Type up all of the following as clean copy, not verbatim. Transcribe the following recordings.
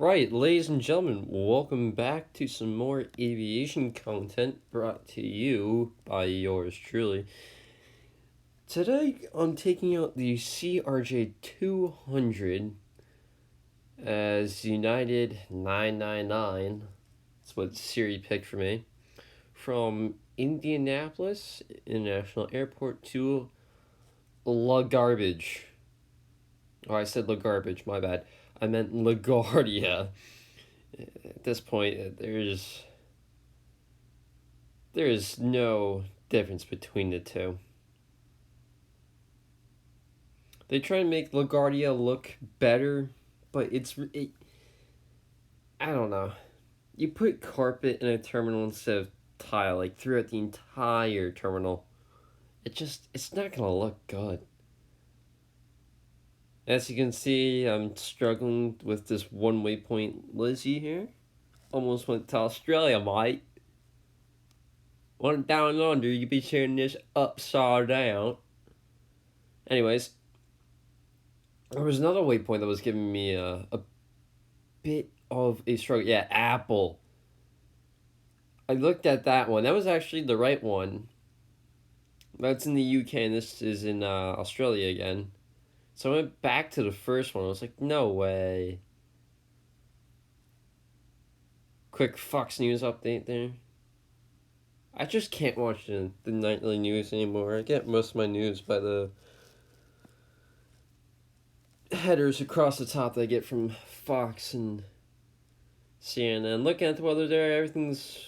Right, ladies and gentlemen, welcome back to some more aviation content brought to you by yours truly. Today, I'm taking out the CRJ-200 as United 999. That's what Siri picked for me. From Indianapolis International Airport to La Garbage. Oh, I said La Garbage, my bad. I meant LaGuardia. At this point, there is no difference between the two. They try to make LaGuardia look better, but I don't know. You put carpet in a terminal instead of tile, like throughout the entire terminal. It's not gonna look good. As you can see, I'm struggling with this one waypoint Lizzie here. Almost went to Australia, mate. Went down under, you be turning this upside down. Anyways, there was another waypoint that was giving me a bit of a struggle. Yeah, Apple. I looked at that one. That was actually the right one. That's in the UK, and this is in Australia again. So I went back to the first one. I was like, no way. Quick Fox News update there. I just can't watch the nightly news anymore. I get most of my news by the headers across the top that I get from Fox and CNN. Looking at the weather there, everything's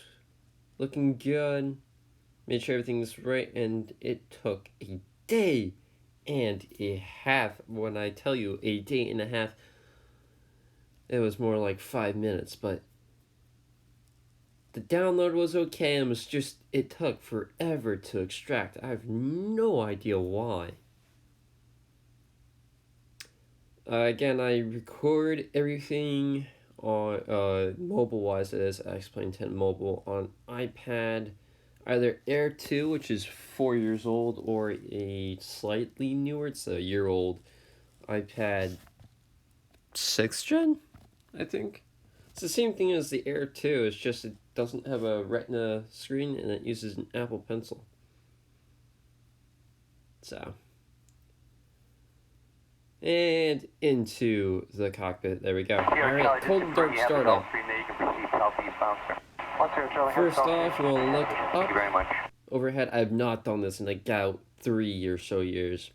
looking good. Made sure everything's right, and it took a day and a half. When I tell you a day and a half, it was more like 5 minutes, but the download was okay, and it took forever to extract. I have no idea why. Again, I record everything on mobile-wise. It is X-Plane-10 mobile on iPad, either Air 2, which is 4 years old, or a slightly newer, it's a year-old iPad 6th gen, I think. It's the same thing as the Air 2, it's just it doesn't have a Retina screen and it uses an Apple Pencil. So. And into the cockpit. There we go. Alright, cold dark startup. First off, you want to look up overhead. I have not done this in about 3 or so years.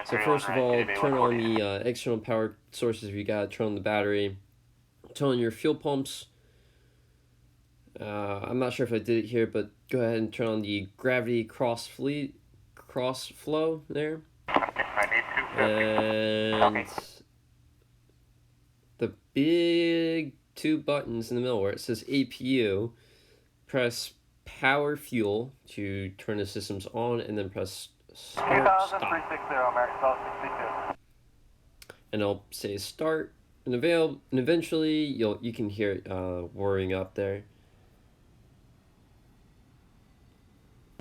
So first of all, turn on the external power sources if you got. Turn on the battery. Turn on your fuel pumps. I'm not sure if I did it here, but go ahead and turn on the gravity cross flow there. And the big two buttons in the middle where it says APU, press power fuel to turn the systems on, and then press start, stop. And it'll say start and eventually you can hear it whirring up there.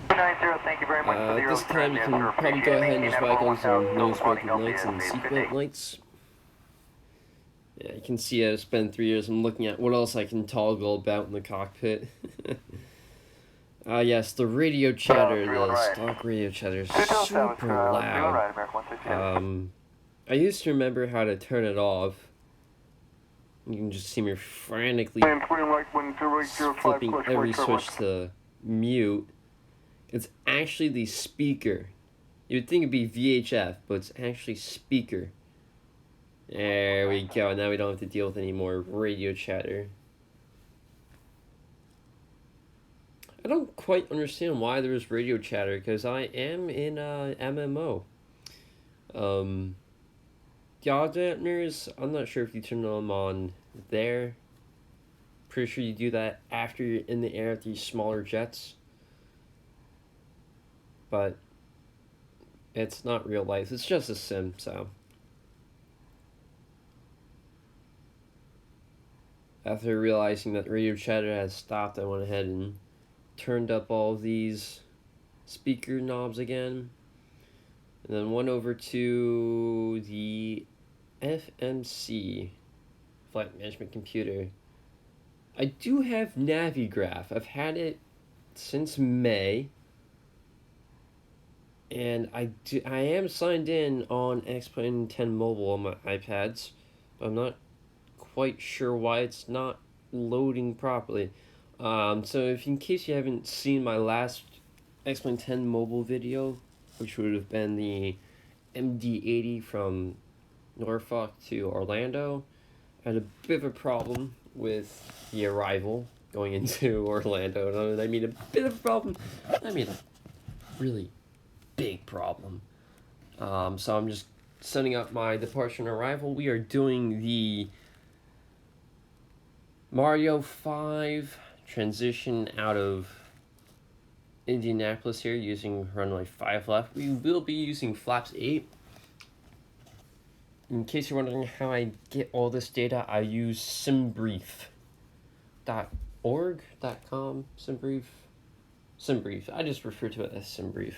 Thank you very much for the this time you can probably go ahead and just whack on some nose braking lights and seatbelt lights. Yeah, you can see it's been 3 years. I'm looking at what else I can toggle about in the cockpit. Yes, the radio chatter, the stock radio chatter is super loud. I used to remember how to turn it off. You can just see me frantically flipping every switch to mute. It's actually the speaker. You'd think it'd be VHF, but it's actually speaker. There we go. Now we don't have to deal with any more radio chatter. I don't quite understand why there's radio chatter, because I am in MMO. Yaw dampeners, I'm not sure if you turn them on there. Pretty sure you do that after you're in the air with these smaller jets. But it's not real life. It's just a sim, so. After realizing that radio chatter has stopped, I went ahead and turned up all of these speaker knobs again. And then went over to the FMC flight management computer. I do have Navigraph. I've had it since May. And I am signed in on X-Plane-10 mobile on my iPads. But I'm not quite sure why it's not loading properly. So if in case you haven't seen my last X-Plane-10 mobile video, which would have been the MD-80 from Norfolk to Orlando, I had a bit of a problem with the arrival going into Orlando. And I mean a bit of a problem. I mean a really big problem. So I'm just setting up my departure and arrival. We are doing the Mario 5 transition out of Indianapolis here using runway 5 left. We will be using flaps 8. In case you're wondering how I get all this data, I use simbrief.org.com. Simbrief. I just refer to it as Simbrief.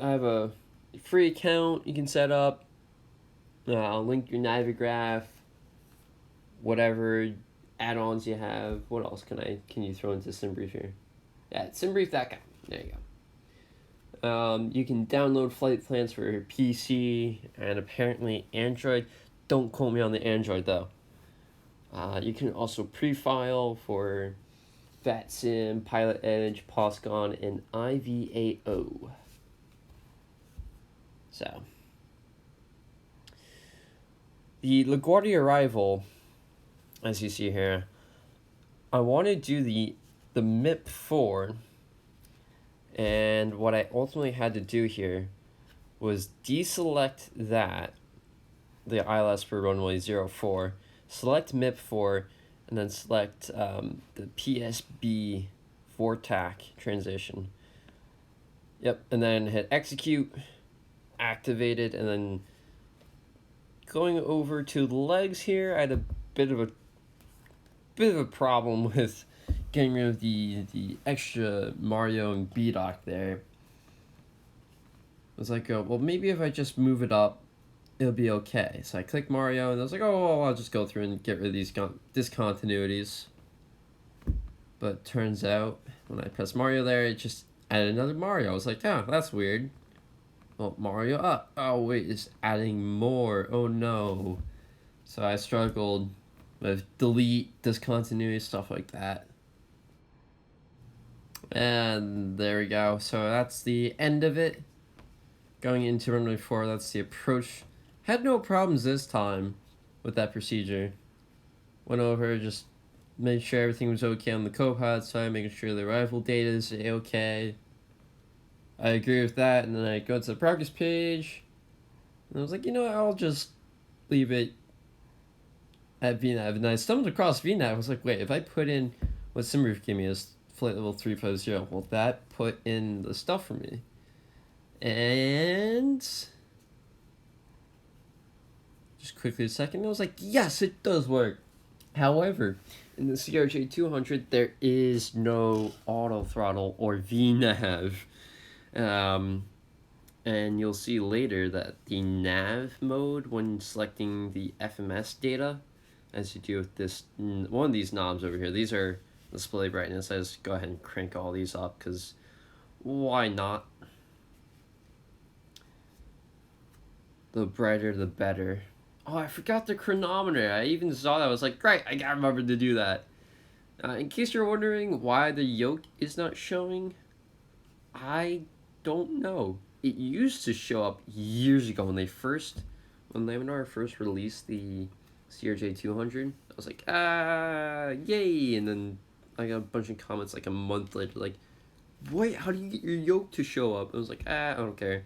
I have a free account you can set up. I'll link your Navigraph, whatever add-ons you have. What else can you throw into Simbrief here? Yeah, simbrief.com. There you go. You can download flight plans for your PC and apparently Android. Don't quote me on the Android though. You can also pre-file for VATSIM, Pilot Edge, Postcon, and IVAO. So, the LaGuardia arrival, as you see here, I want to do the MIP4, and what I ultimately had to do here was deselect that, the ILS for runway 04, select MIP4, and then select the PSB 4TAC transition. Yep, and then hit execute, activated, and then going over to the legs here, I had a bit of a problem with getting rid of the extra Mario and B-Dock there. I was like, well, maybe if I just move it up, it'll be okay. So I clicked Mario, and I was like, oh, I'll just go through and get rid of these discontinuities. But turns out, when I press Mario there, it just added another Mario. I was like, oh, that's weird. Well, Mario up. Oh, wait, it's adding more. Oh, no. So I struggled with delete, discontinuity, stuff like that. And there we go. So that's the end of it. Going into runway 4, that's the approach. Had no problems this time with that procedure. Went over, just made sure everything was okay on the co-pilot side, making sure the arrival data is okay. I agree with that, and then I go to the progress page, and I was like, you know what, I'll just leave it at VNAV. And I stumbled across VNAV. I was like, wait, if I put in what Simbrief gave me as flight level 350, will that put in the stuff for me? And just quickly a second, I was like, yes, it does work. However, in the CRJ-200, there is no auto throttle or VNAV. And you'll see later that the nav mode, when selecting the FMS data, as you do with this one of these knobs over here, these are display brightness. I just go ahead and crank all these up because why not? The brighter the better. Oh, I forgot the chronometer. I even saw that. I was like, great, I gotta remember to do that. In case you're wondering why the yoke is not showing, I don't know. It used to show up years ago when Laminar first released the CRJ-200. I was like, yay! And then I got a bunch of comments like a month later, like, wait, how do you get your yoke to show up? I was like, I don't care.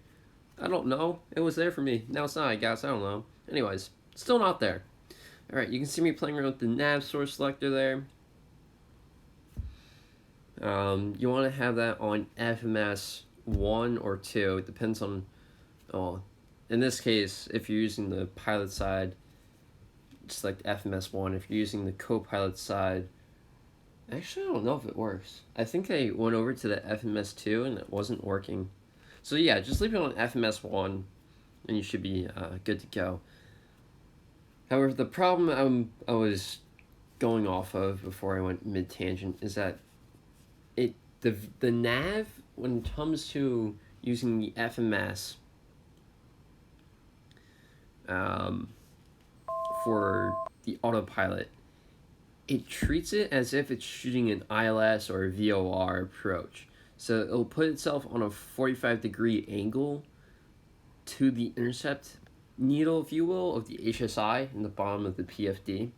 I don't know. It was there for me. Now it's not, I guess. I don't know. Anyways, still not there. Alright, you can see me playing around with the nav source selector there. You want to have that on FMS 1 or 2. It depends on, in this case, if you're using the pilot side, select FMS 1. If you're using the co-pilot side, actually I don't know if it works. I think I went over to the FMS 2 and it wasn't working. So yeah, just leave it on FMS 1 and you should be good to go. However, the problem I was going off of before I went mid tangent is that the nav, when it comes to using the FMS um, for the autopilot, it treats it as if it's shooting an ILS or a VOR approach. So it'll put itself on a 45-degree angle to the intercept needle, if you will, of the HSI in the bottom of the PFD.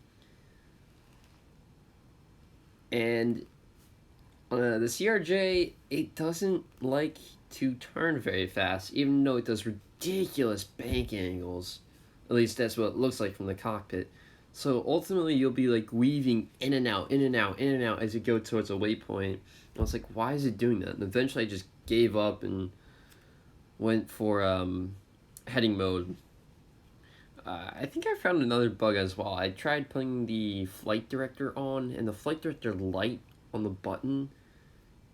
And the CRJ, it doesn't like to turn very fast, even though it does ridiculous bank angles. At least that's what it looks like from the cockpit. So ultimately, you'll be like weaving in and out, in and out, in and out as you go towards a waypoint. And I was like, why is it doing that? And eventually, I just gave up and went for heading mode. I think I found another bug as well. I tried putting the flight director on, and the flight director light on the button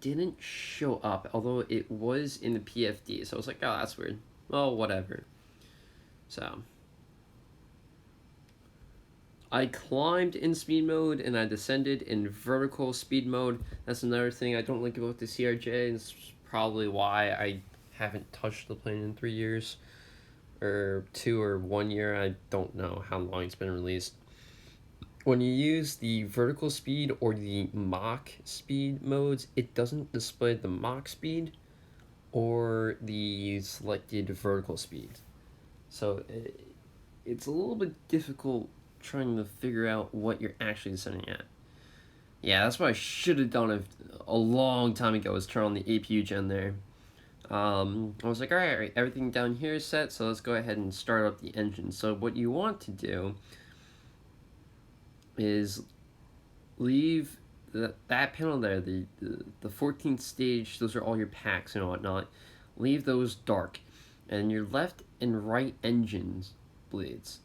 didn't show up, although it was in the PFD. So I was like, oh, that's weird. Well, whatever. So I climbed in speed mode and I descended in vertical speed mode. That's another thing I don't like about the CRJ, and it's probably why I haven't touched the plane in 3 years. Or 2 or 1 year, I don't know how long it's been released. When you use the vertical speed or the Mach speed modes, it doesn't display the Mach speed or the selected vertical speed. So it's a little bit difficult trying to figure out what you're actually setting at. Yeah, that's what I should have done a long time ago, was turn on the APU gen there. I was like, all right, everything down here is set, so let's go ahead and start up the engine. So what you want to do is leave that panel there, the 14th stage, those are all your packs and whatnot. Leave those dark. And your left and right engines blades,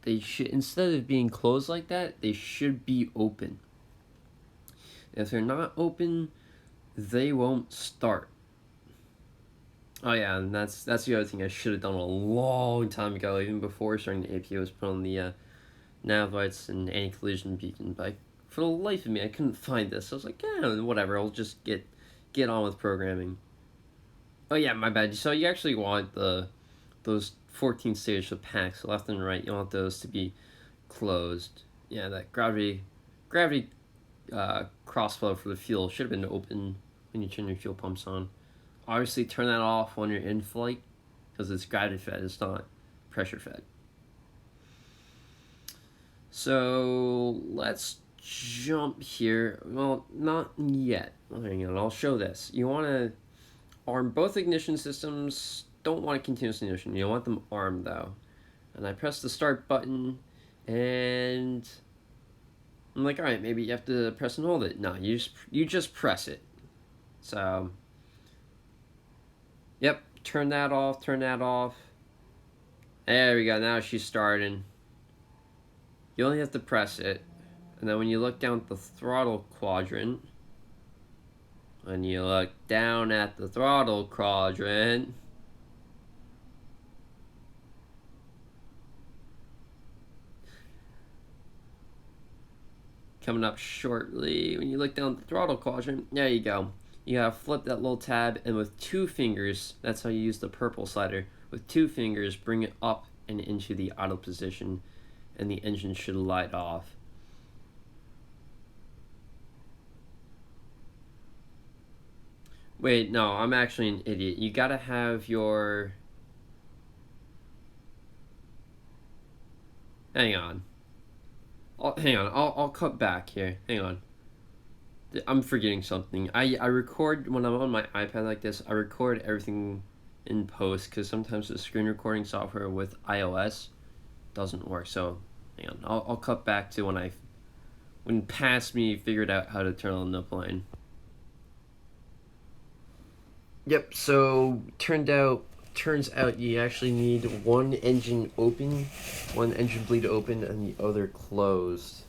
they should, instead of being closed like that, they should be open. If they're not open, they won't start. Oh yeah, and that's the other thing I should have done a long time ago, even before starting the APU, was put on the nav lights and anti-collision beacon. But for the life of me, I couldn't find this. So I was like, yeah, whatever. I'll just get on with programming. Oh yeah, my bad. So you actually want those 14 stages of packs left and right. You want those to be closed. Yeah, that gravity crossflow for the fuel should have been open when you turn your fuel pumps on. Obviously, turn that off when you're in flight, because it's gravity fed, it's not pressure fed. So let's jump here. Well, not yet. Hang on, I'll show this. You want to arm both ignition systems. Don't want continuous ignition. You want them armed though. And I press the start button, and I'm like, all right, maybe you have to press and hold it. No, you just press it. So. Yep, turn that off, turn that off. There we go, now she's starting. You only have to press it. And then when you look down at the throttle quadrant, coming up shortly, when you look down at the throttle quadrant, there you go. You gotta flip that little tab, and with 2 fingers, that's how you use the purple slider. With 2 fingers, bring it up and into the auto position, and the engine should light off. Wait, no, I'm actually an idiot. You gotta have your... Hang on. I'll cut back here. Hang on. I'm forgetting something. I record, when I'm on my iPad like this, I record everything in post, because sometimes the screen recording software with iOS doesn't work. So hang on, I'll cut back to when past me figured out how to turn on the plane. Yep, so turns out you actually need one engine open, one engine bleed open, and the other closed.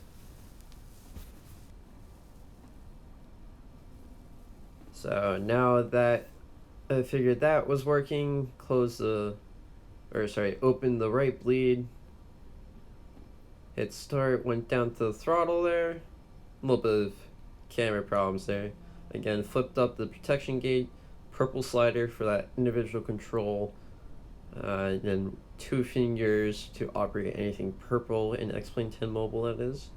So now that I figured that was working, open the right bleed. Hit start, went down to the throttle there. A little bit of camera problems there. Again, flipped up the protection gate, purple slider for that individual control, and then 2 fingers to operate anything purple in X-Plane-10 mobile, that is.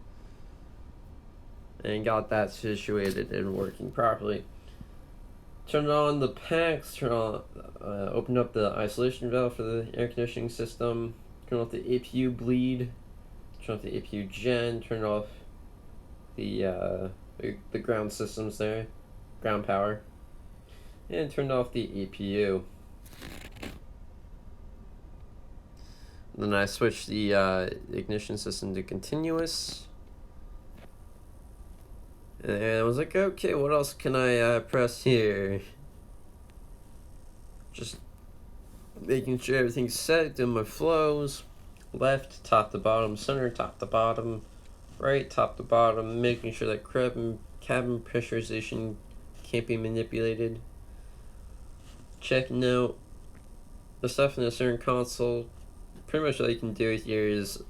And got that situated and working properly. Turned on the packs, opened up the isolation valve for the air conditioning system, turned off the APU bleed, turned off the APU gen, turned off the ground systems there, ground power, and turned off the APU. Then I switched the ignition system to continuous. And I was like, okay, what else can I press here? Just making sure everything's set, doing my flows. Left, top to bottom, center, top to bottom. Right, top to bottom, making sure that cabin pressurization can't be manipulated. Checking out the stuff in the center console. Pretty much all you can do here is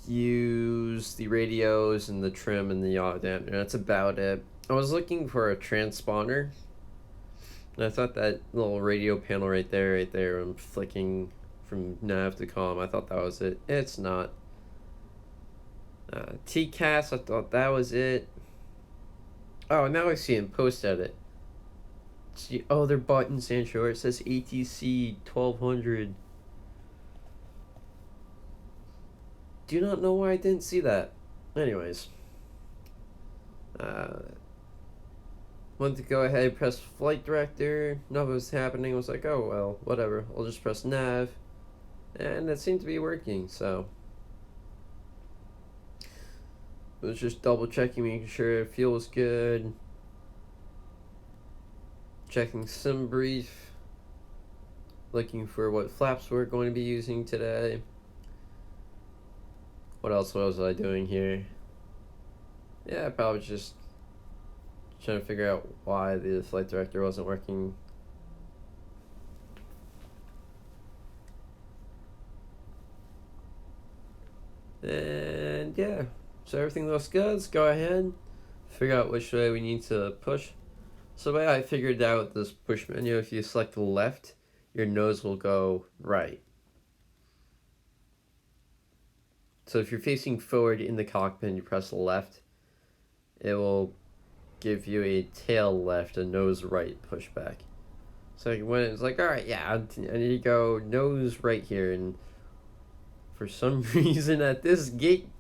use the radios and the trim and the yaw dampener. That's about it. I was looking for a transponder, and I thought that little radio panel right there, I'm flicking from nav to comm, I thought that was it. It's not. TCAS, I thought that was it. Oh, now I see in post edit. See, oh, their buttons, Sancho. It says ATC 1200. Do not know why I didn't see that. Anyways, went to go ahead, press flight director. Nothing was happening. I was like, oh well, whatever. I'll just press nav, and it seemed to be working. So it was just double checking, making sure fuel was good. Checking sim brief. Looking for what flaps we're going to be using today. What else was I doing here? Yeah, probably just trying to figure out why the flight director wasn't working. And yeah, so everything looks good. Let's go ahead, figure out which way we need to push. So the way I figured out this push menu, if you select the left, your nose will go right. So if you're facing forward in the cockpit and you press the left, it will give you a tail left, a nose right pushback. So when it's like, alright, yeah, I need to go nose right here, and for some reason at this gate,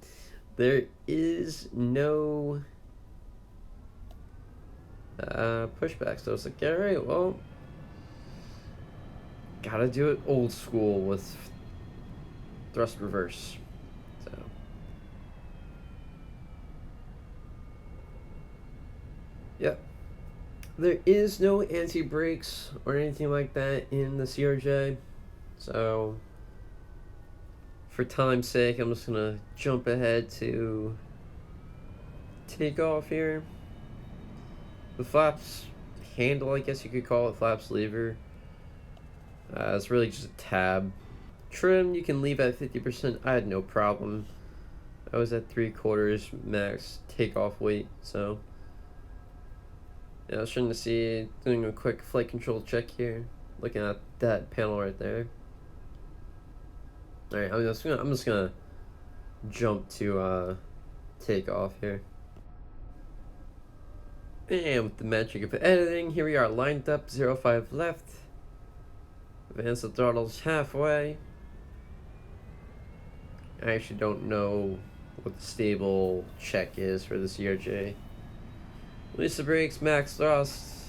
there is no pushback. So it's like, alright, well, gotta do it old school with thrust reverse. Yep. There is no anti-brakes or anything like that in the CRJ. So, for time's sake, I'm just going to jump ahead to Takeoff here. The flaps handle, I guess you could call it, flaps lever. It's really just a tab. Trim, you can leave at 50%. I had no problem. I was at 3/4 max takeoff weight, so... yeah, I was trying to see, doing a quick flight control check here, looking at that panel right there. Alright, I'm just gonna jump to Takeoff here. And with the magic of editing, here we are lined up, 05 left. Advance the throttles halfway. I actually don't know what the stable check is for the CRJ. Release the brakes, max thrust,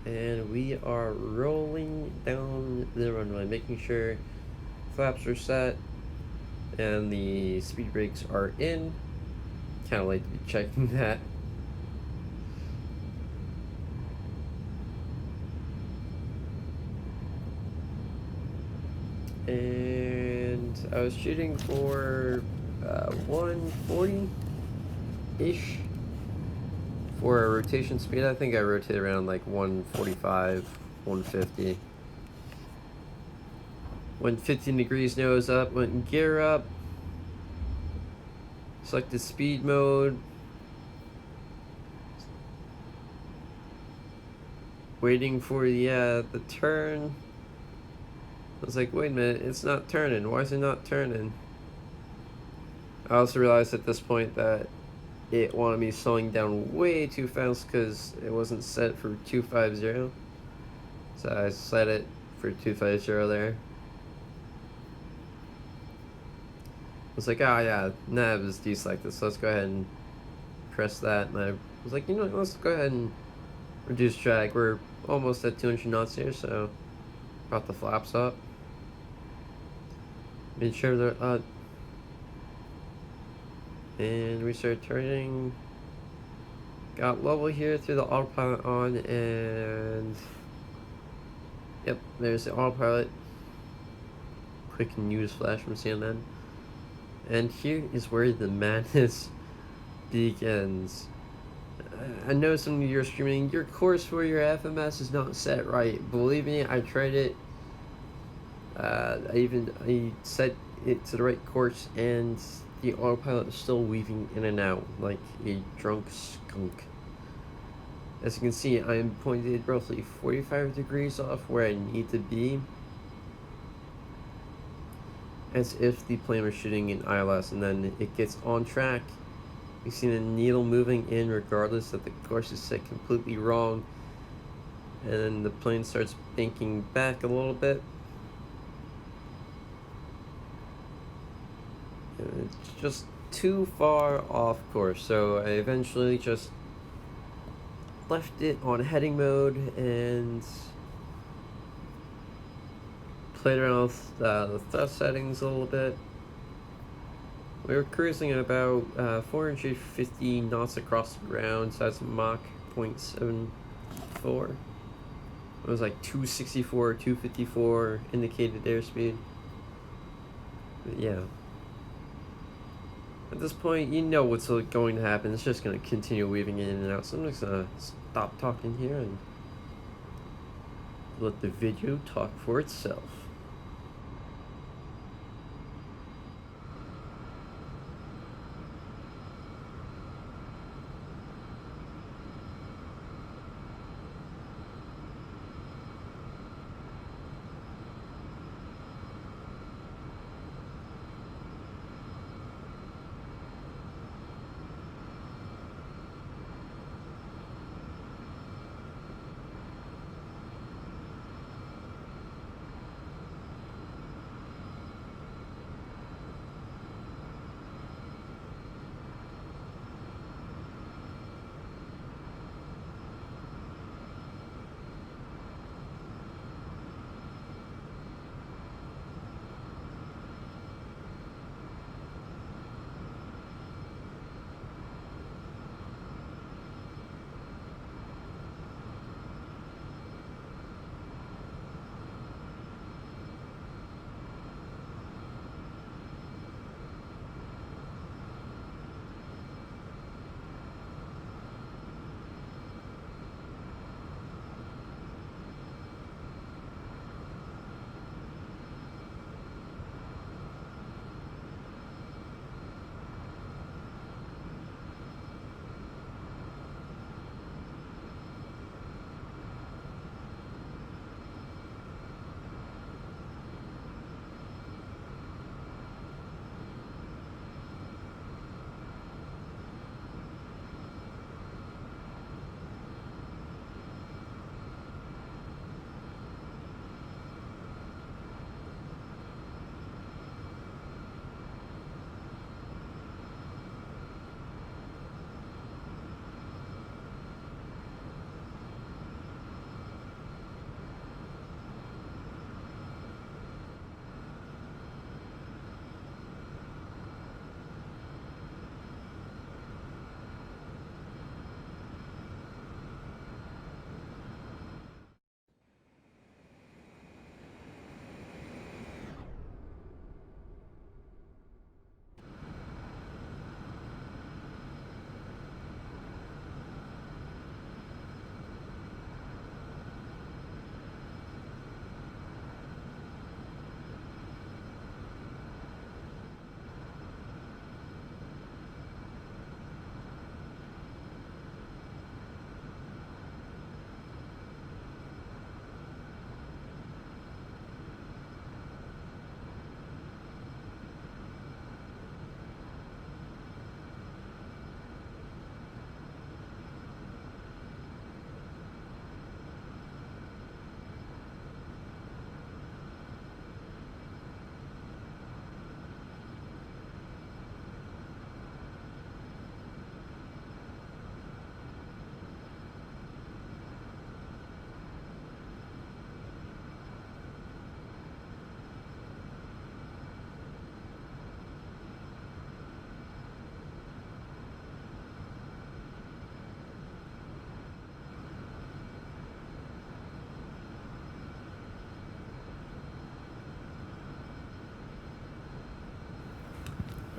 and we are rolling down the runway, making sure flaps are set and the speed brakes are in. Kind of like to be checking that. And I was shooting for 140-ish. For a rotation speed, I think I rotate around like 145, 150. Went 15 degrees nose up, went gear up, selected speed mode, waiting for the turn. I was like, wait a minute, it's not turning. Why is it not turning? I also realized at this point that it wanted me slowing down way too fast because it wasn't set for 250. So I set it for 250 there. I was like, oh yeah, nav is deselected, so let's go ahead and press that. And I was like, you know what, let's go ahead and reduce drag. We're almost at 200 knots here, so brought the flaps up. Made sure they're up. And we started turning. Got level here through the autopilot on, and yep, there's the autopilot. Quick news flash from CNN. And here is where the madness begins. I know some of you are screaming, your course for your FMS is not set right. Believe me, I tried it. I set it to the right course, and the autopilot is still weaving in and out like a drunk skunk. As you can see, I am pointed roughly 45 degrees off where I need to be, as if the plane was shooting in ILS, and then it gets on track. You see the needle moving in regardless that the course is set completely wrong, and then the plane starts banking back a little bit. And it's just too far off course, so I eventually just left it on heading mode and played around with the thrust settings a little bit. We were cruising at about 450 knots across the ground, so that's Mach 0.74. It was like 264, 254 indicated airspeed. But yeah. At this point, you know what's going to happen. It's just going to continue weaving in and out. So I'm just going to stop talking here and let the video talk for itself.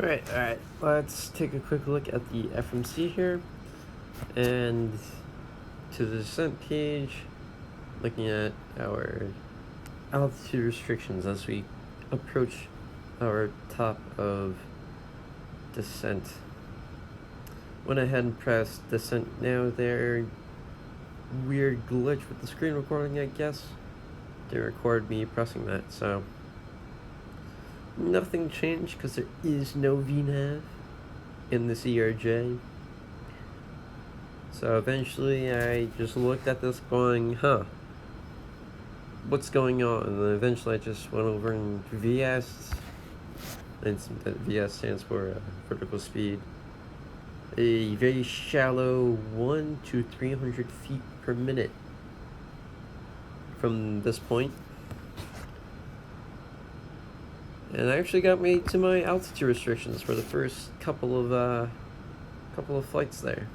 Alright, let's take a quick look at the FMC here, and to the descent page, looking at our altitude restrictions as we approach our top of descent. Went ahead and pressed descent now there. Weird glitch with the screen recording, I guess. Didn't record me pressing that, so nothing changed because there is no VNAV in the CRJ. So eventually I just looked at this going, what's going on? And then eventually I just went over and VS, and VS stands for vertical speed. A very shallow 1 to 300 feet per minute from this point. And it actually got me to my altitude restrictions for the first couple of flights there.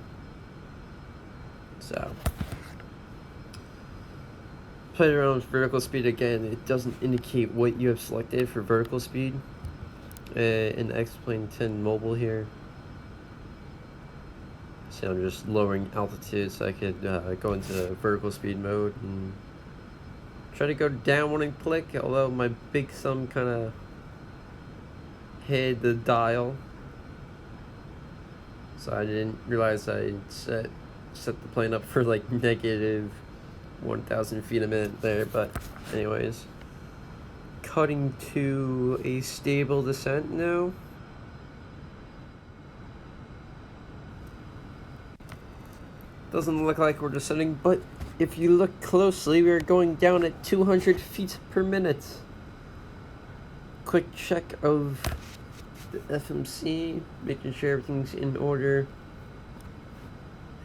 So played around with vertical speed again. It doesn't indicate what you have selected for vertical speed in X-Plane-10 mobile here. So I'm just lowering altitude so I could go into vertical speed mode and try to go down when I click, although my big thumb kind of hit the dial, so I didn't realize I set the plane up for like negative 1,000 feet a minute there. But anyways, cutting to a stable descent now. Doesn't look like we're descending, but if you look closely, we're going down at 200 feet per minute. Quick check of the FMC, making sure everything's in order.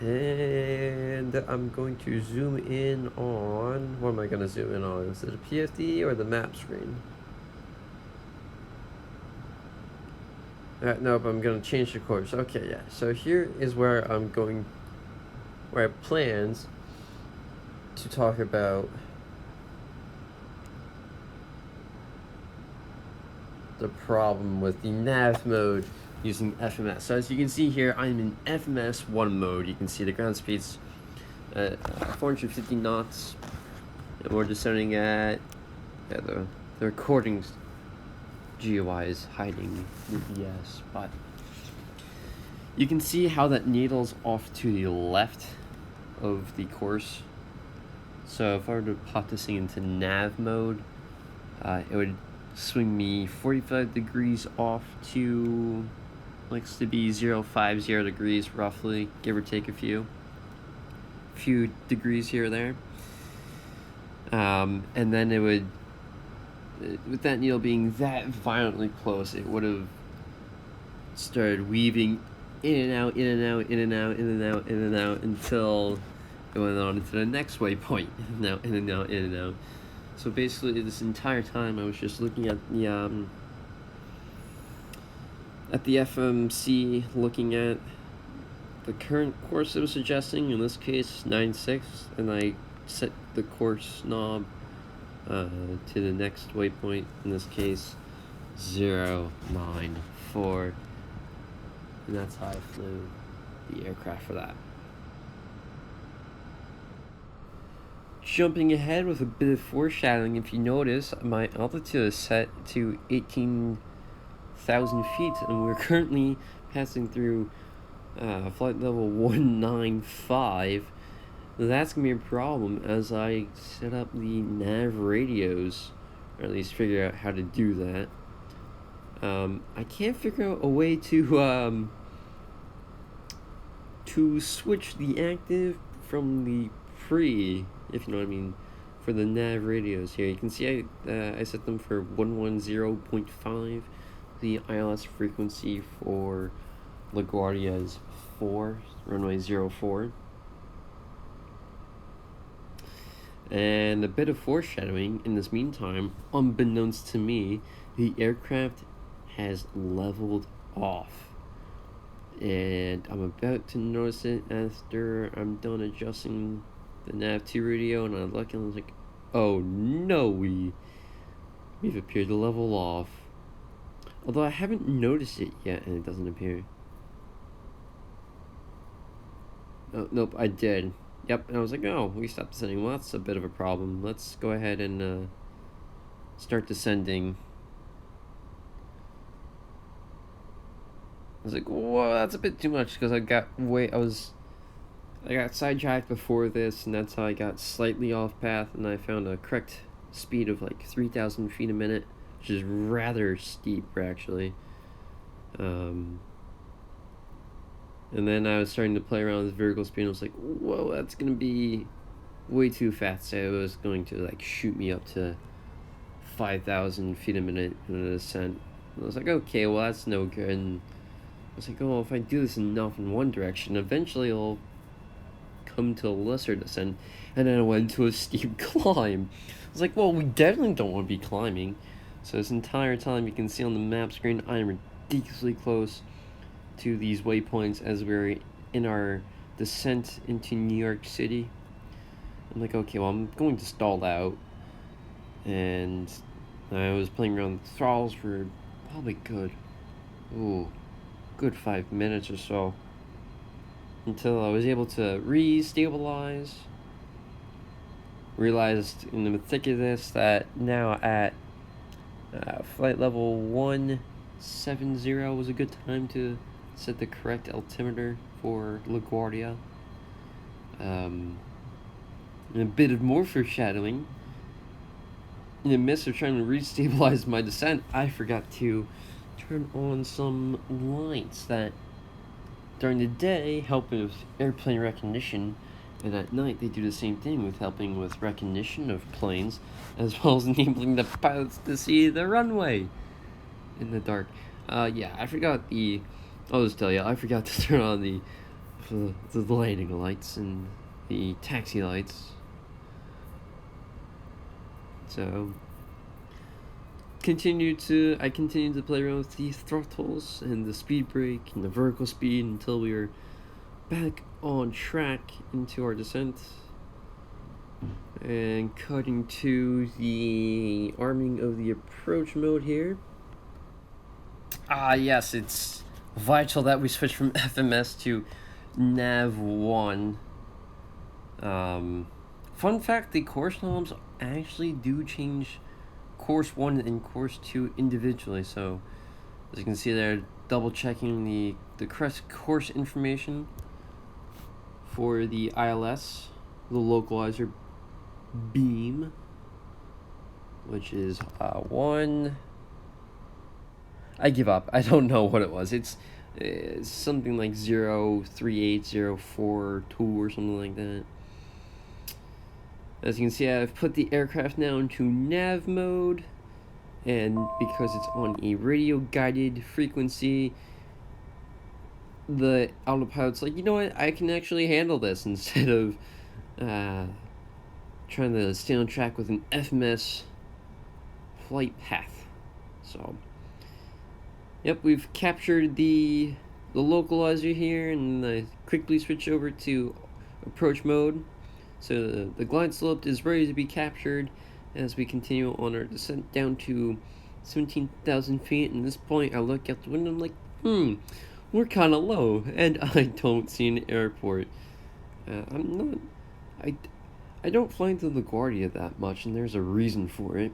And I'm going to zoom in on, what am I going to zoom in on? Is it a PFD or the map screen? Nope, I'm going to change the course. Okay, yeah, so here is where I'm going, where I planned to talk about the problem with the nav mode using FMS. So as you can see here, I'm in FMS 1 mode. You can see the ground speed's at 450 knots, and we're descending at, the recordings GUI is hiding the BS, but you can see how that needle's off to the left of the course. So if I were to pop this thing into nav mode, it would swing me 45 degrees off to, likes to be 050 degrees roughly, give or take a few degrees here or there. And then it would, with that needle being that violently close, it would have started weaving in and out, in and out, in and out, in and out, in and out, until it went on to the next waypoint. Now in and out, in and out. So basically, this entire time I was just looking at the FMC, looking at the current course it was suggesting. In this case, 9.6, and I set the course knob to the next waypoint. In this case, 094, and that's how I flew the aircraft for that. Jumping ahead with a bit of foreshadowing, if you notice, my altitude is set to 18,000 feet, and we're currently passing through flight level 195. That's going to be a problem as I set up the nav radios, or at least figure out how to do that. I can't figure out a way to switch the active from the pre, if you know what I mean, for the nav radios here. You can see I set them for 110.5. The ILS frequency for LaGuardia is 4, runway 04. And a bit of foreshadowing, in this meantime, unbeknownst to me, the aircraft has leveled off. And I'm about to notice it after I'm done adjusting the nav2 radio, and I look and I was like, oh no, we've appeared to level off. Although I haven't noticed it yet, and it doesn't appear. Oh, nope, I did. Yep, and I was like, oh, we stopped descending. Well, that's a bit of a problem. Let's go ahead and start descending. I was like, whoa, that's a bit too much, because I got sidetracked before this, and that's how I got slightly off path, and I found a correct speed of like 3,000 feet a minute, which is rather steep, actually. And then I was starting to play around with vertical speed, and I was like, whoa, that's gonna be way too fast. So it was going to like shoot me up to 5,000 feet a minute in a descent. And I was like, okay, well, that's no good. And I was like, oh, if I do this enough in one direction, eventually I'll come to a lesser descent. And then I went to a steep climb. I was like, well, we definitely don't want to be climbing. So this entire time, you can see on the map screen, I am ridiculously close to these waypoints as we're in our descent into New York City. I'm like, okay, well, I'm going to stall out. And I was playing around with throttles for probably good 5 minutes or so, until I was able to re-stabilize. Realized in the thick of this that now at flight level 170 was a good time to set the correct altimeter for LaGuardia. And a bit of more foreshadowing. In the midst of trying to re-stabilize my descent, I forgot to turn on some lights that during the day help with airplane recognition, and at night they do the same thing with helping with recognition of planes, as well as enabling the pilots to see the runway in the dark. Yeah, I forgot I'll just tell you, I forgot to turn on the landing lights and the taxi lights. So I continued to play around with the throttles and the speed brake and the vertical speed until we were back on track into our descent, and cutting to the arming of the approach mode here. Yes, it's vital that we switch from FMS to Nav1. Fun fact, the course knobs actually do change course 1 and course 2 individually, so as you can see there, double checking the correct course information for the ILS, the localizer beam, which is 1. I give up. I don't know what it was. It's something like 03804.2 or something like that. As you can see, I've put the aircraft now into nav mode, and because it's on a radio guided frequency, the autopilot's like, you know what, I can actually handle this instead of trying to stay on track with an FMS flight path. So yep, we've captured the localizer here, and I quickly switch over to approach mode. So the glide slope is ready to be captured as we continue on our descent down to 17,000 feet. And at this point, I look out the window and I'm like, we're kind of low, and I don't see an airport. I don't fly into LaGuardia that much, and there's a reason for it.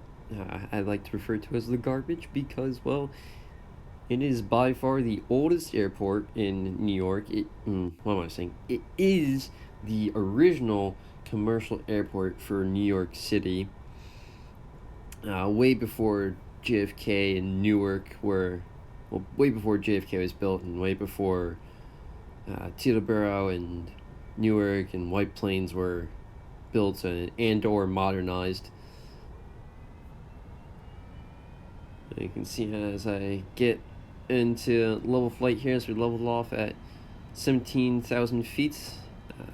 I like to refer to it as the garbage because, well, it is by far the oldest airport in New York. What am I saying? It is the original commercial airport for New York City. Way before JFK and Newark were, well, way before JFK was built, and way before Teterboro and Newark and White Plains were built and or modernized. You can see as I get into level flight here, as we leveled off at 17,000 feet.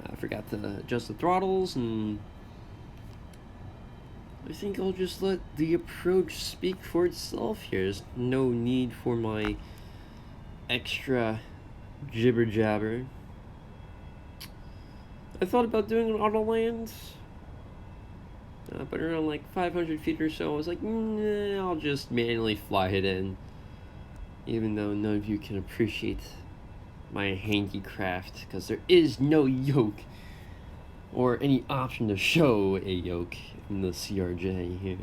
I forgot to adjust the throttles, and I think I'll just let the approach speak for itself here. There's no need for my extra jibber jabber. I thought about doing an auto land, but around like 500 feet or so, I was like, nah, I'll just manually fly it in. even though none of you can appreciate my handicraft, because there is no yoke or any option to show a yoke in the CRJ here.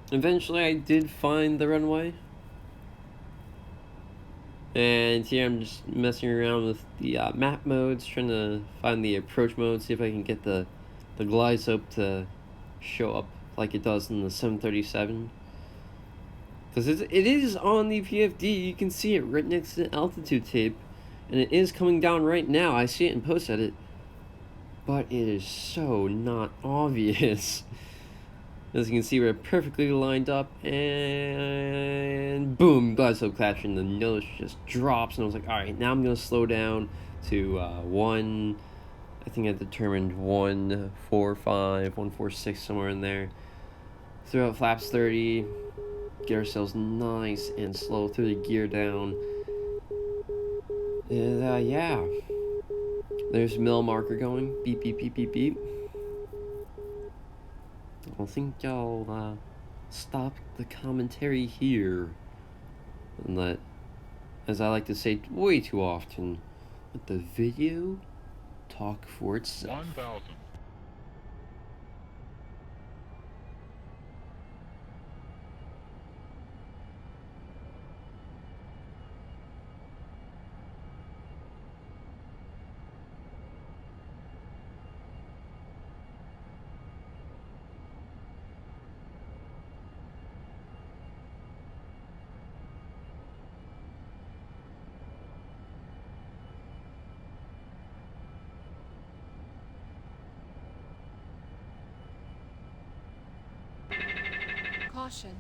Eventually I did find the runway. And here I'm just messing around with the map modes, trying to find the approach mode, see if I can get the glide slope to show up like it does in the 737. Because it is on the PFD, you can see it right next to the altitude tape. And it is coming down right now, I see it in post edit. But it is so not obvious. As you can see, we're perfectly lined up, and boom, glide slope clash, and the nose just drops, and I was like, alright, now I'm going to slow down to 1, I think I determined 145, 146, somewhere in there. Throw out flaps 30, get ourselves nice and slow through the gear down, and yeah, there's mill marker going, beep, beep, beep, beep, beep. I think I'll stop the commentary here and let, as I like to say way too often, let the video talk for itself. 1,000. Caution.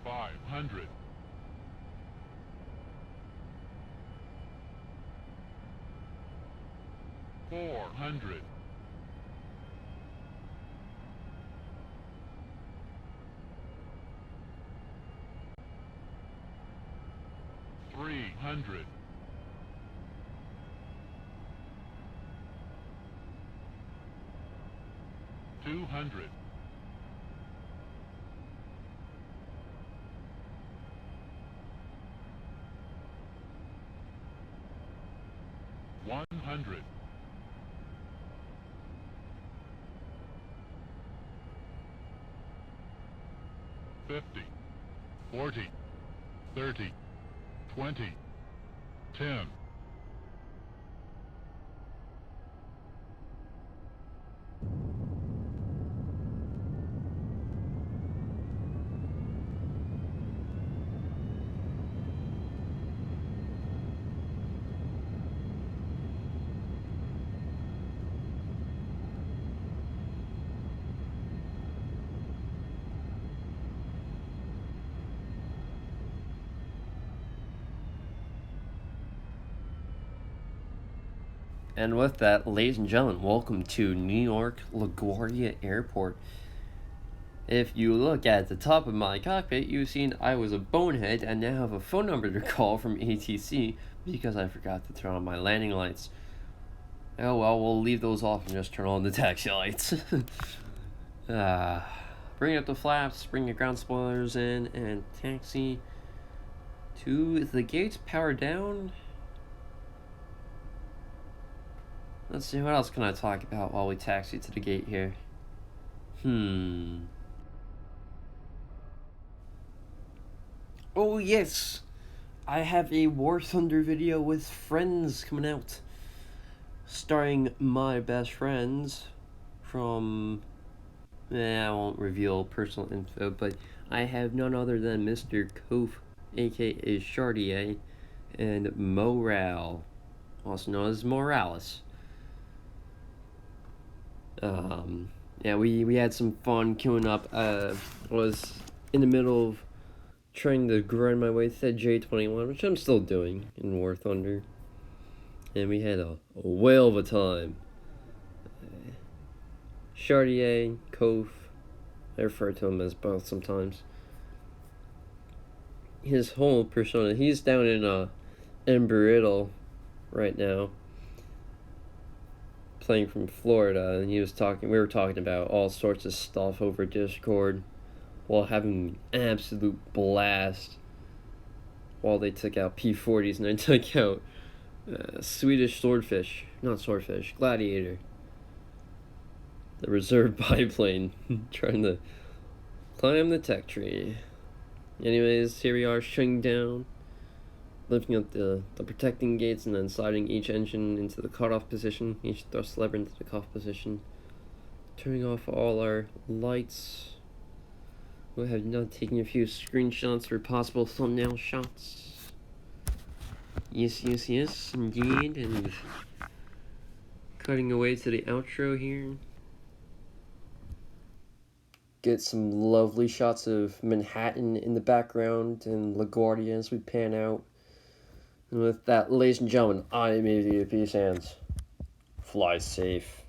500. 400. 300. 200. 100. 50. 40. 30. 20. 10. And with that, ladies and gentlemen, welcome to New York LaGuardia Airport. If you look at the top of my cockpit, you've seen I was a bonehead and now have a phone number to call from ATC because I forgot to turn on my landing lights. Oh well, we'll leave those off and just turn on the taxi lights. Bring up the flaps, bring your ground spoilers in, and taxi to the gates, power down. Let's see, what else can I talk about while we taxi to the gate here? Oh yes! I have a War Thunder video with friends coming out. Starring my best friends from I won't reveal personal info, but I have none other than Mr. Kof, aka Chartier, and Morale, also known as Morales. Yeah, we had some fun queuing up. I was in the middle of trying to grind my way to that J-21, which I'm still doing in War Thunder. And we had a whale of a time. Chartier, Kof, I refer to him as both sometimes. His whole persona, he's down in Embry-Riddle right now, playing from Florida, and we were talking about all sorts of stuff over Discord while having an absolute blast while they took out P-40s and I took out Swedish Gladiator, the reserve biplane, trying to climb the tech tree. Anyways, here we are shutting down, lifting up the protecting gates, and then sliding each engine into the cutoff position, each thrust lever into the cutoff position, turning off all our lights. We have now taken a few screenshots for possible thumbnail shots. Yes, indeed, and cutting away to the outro here. Get some lovely shots of Manhattan in the background and LaGuardia as we pan out. And with that, ladies and gentlemen, I am AVP Sands. Fly safe.